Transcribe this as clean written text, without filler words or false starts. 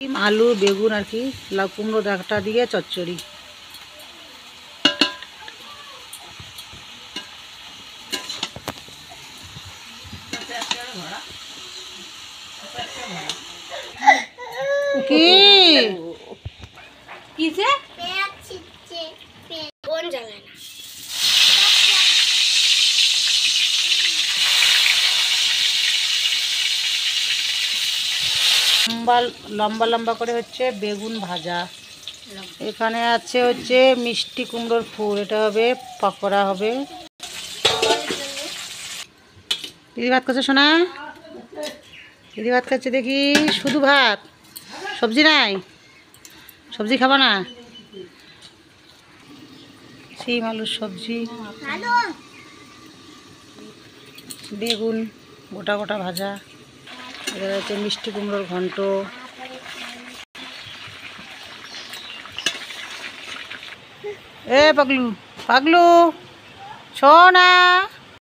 আলু বেগুন আর কি লাউ কুমড়ো ডাঁটা দিয়ে চচ্চড়ি। কি কিসে কোন জায়গায় না লম্বা লম্বা লম্বা করে হচ্ছে বেগুন ভাজা। এখানে আছে হচ্ছে মিষ্টি কুমড়োর ফুল, এটা হবে পকোড়া হবে। দিদি ভাত খাচ্ছে শোনা, দিদি ভাত খাচ্ছে দেখি, শুধু ভাত, সবজি নাই, সবজি খাবা না? সিম আলুর সবজি, বেগুন গোটা গোটা ভাজা, এটা হচ্ছে মিষ্টি কুমড়োর ঘন্ট। এ পাগলু পাগলু শোনা।